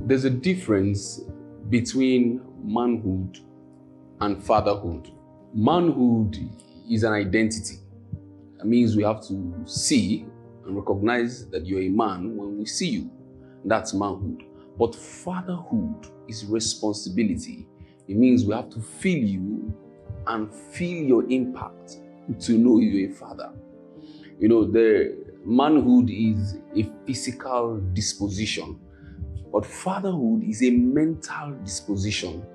There's a difference between manhood and fatherhood. Manhood is an identity. That means we have to see and recognize that you're a man when we see you. That's manhood. But fatherhood is responsibility. It means we have to feel you and feel your impact to know you're a father. The manhood is a physical disposition, but fatherhood is a mental disposition.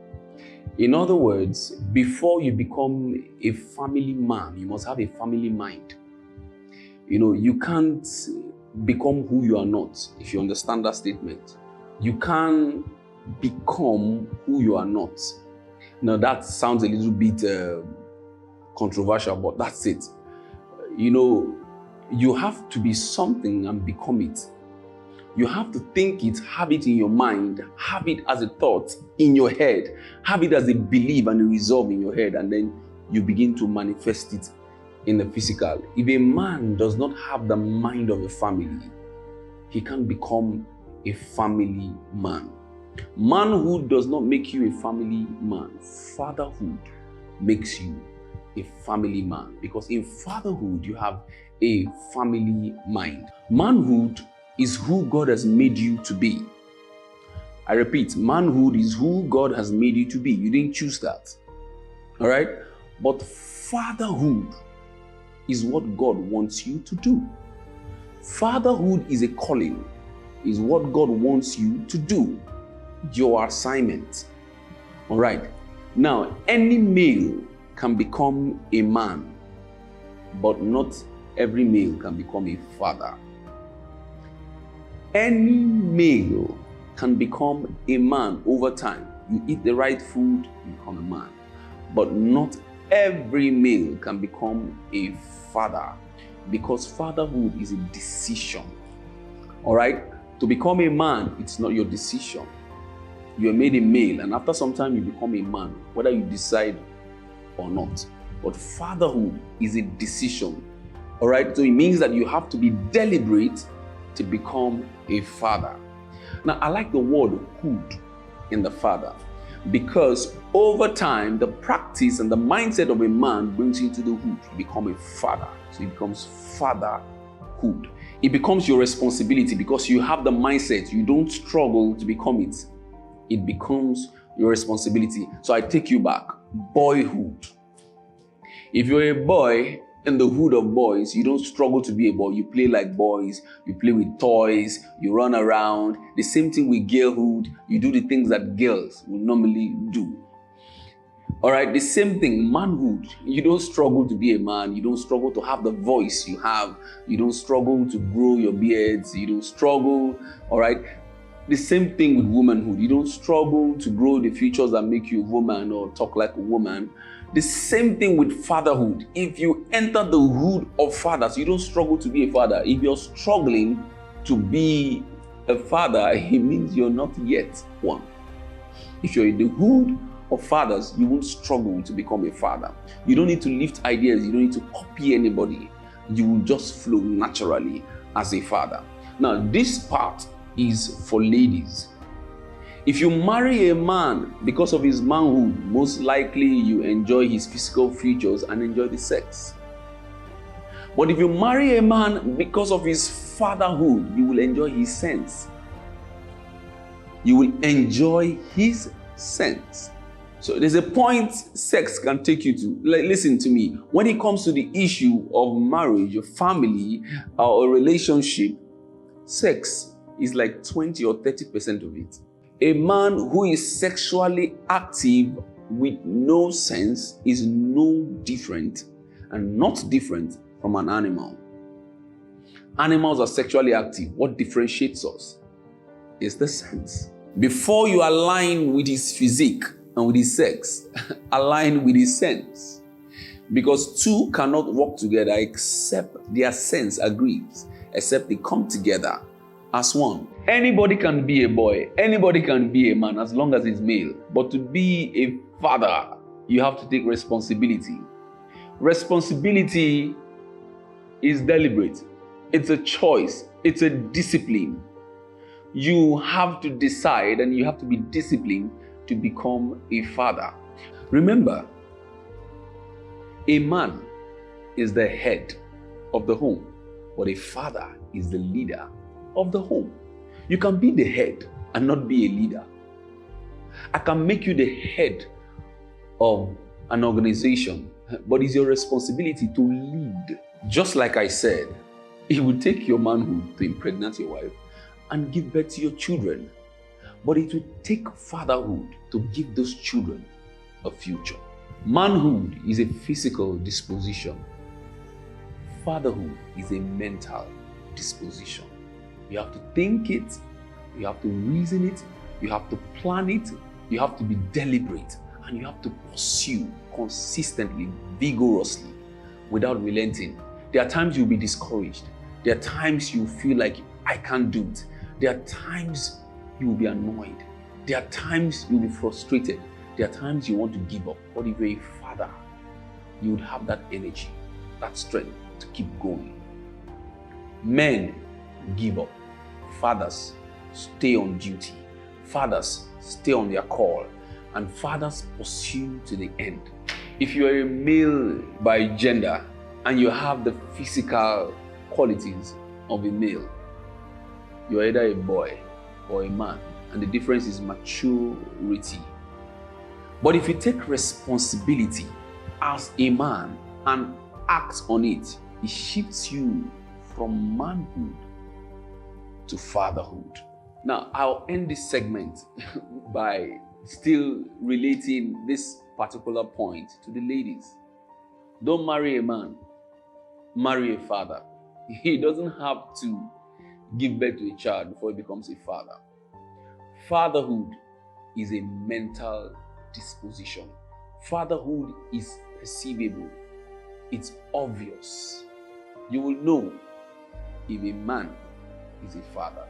In other words, before you become a family man, you must have a family mind. You can't become who you are not, if you understand that statement. You can't become who you are not. Now that sounds a little bit controversial, but that's it. You have to be something and become it. You have to think it, have it in your mind, have it as a thought in your head, have it as a belief and a resolve in your head, and then you begin to manifest it in the physical. If a man does not have the mind of a family, he can't become a family man. Manhood does not make you a family man. Fatherhood makes you a family man, because in fatherhood you have a family mind. Manhood is who God has made you to be. I repeat, manhood is who God has made you to be. You didn't choose that. All right? But fatherhood is what God wants you to do. Fatherhood is a calling, is what God wants you to do. Your assignment. All right? Now, any male can become a man, but not every male can become a father. Any male can become a man over time. You eat the right food, you become a man. But not every male can become a father, because fatherhood is a decision. All right? To become a man, it's not your decision. You are made a male, and after some time you become a man, whether you decide or not. But fatherhood is a decision. All right? So it means that you have to be deliberate to become a father. Now, I like the word hood in the father, because over time, the practice and the mindset of a man brings you to the hood. You become a father. So it becomes fatherhood. It becomes your responsibility because you have the mindset. You don't struggle to become it. It becomes your responsibility. So I take you back. Boyhood. If you're a boy in the hood of boys, you don't struggle to be a boy. You play like boys. You play with toys. You run around. The same thing with girlhood. You do the things that girls will normally do. All right, the same thing, manhood. You don't struggle to be a man. You don't struggle to have the voice you have. You don't struggle to grow your beards. You don't struggle, all right? The same thing with womanhood. You don't struggle to grow the features that make you a woman or talk like a woman. The same thing with fatherhood. If you enter the hood of fathers, you don't struggle to be a father. If you're struggling to be a father, it means you're not yet one. If you're in the hood of fathers, you won't struggle to become a father. You don't need to lift ideas. You don't need to copy anybody. You will just flow naturally as a father. Now, this part is for ladies. If you marry a man because of his manhood, most likely you enjoy his physical features and enjoy the sex. But if you marry a man because of his fatherhood, you will enjoy his sense. You will enjoy his sense. So there's a point sex can take you to. Listen to me. When it comes to the issue of marriage, a family, or a relationship, sex is like 20 or 30% of it. A man who is sexually active with no sense is no different and not different from an animal. Animals are sexually active. What differentiates us is the sense. Before you align with his physique and with his sex, align with his sense. Because two cannot work together except their sense agrees, except they come together as one. Anybody can be a boy, anybody can be a man as long as he's male. But to be a father, you have to take responsibility. Responsibility is deliberate. It's a choice. It's a discipline. you have to decide and you have to be disciplined to become a father. Remember, a man is the head of the home, but a father is the leader of the home. You can be the head and not be a leader. I can make you the head of an organization, but it's your responsibility to lead. Just like I said, it will take your manhood to impregnate your wife and give birth to your children, but it will take fatherhood to give those children a future. Manhood is a physical disposition. Fatherhood is a mental disposition. You have to think it, you have to reason it, you have to plan it, you have to be deliberate, and you have to pursue consistently, vigorously, without relenting. There are times you'll be discouraged. There are times you feel like, I can't do it. There are times you will be annoyed. There are times you'll be frustrated. There are times you want to give up. But if you're a father, you would have that energy, that strength to keep going. Men give up. Fathers stay on duty. Fathers stay on their call. And fathers pursue to the end. If you are a male by gender and you have the physical qualities of a male, you are either a boy or a man, and the difference is maturity. But if you take responsibility as a man and act on it, it shifts you from manhood to fatherhood. Now, I'll end this segment by still relating this particular point to the ladies. Don't marry a man, marry a father. He doesn't have to give birth to a child before he becomes a father. Fatherhood is a mental disposition. Fatherhood is perceivable. It's obvious. You will know if a man is a father.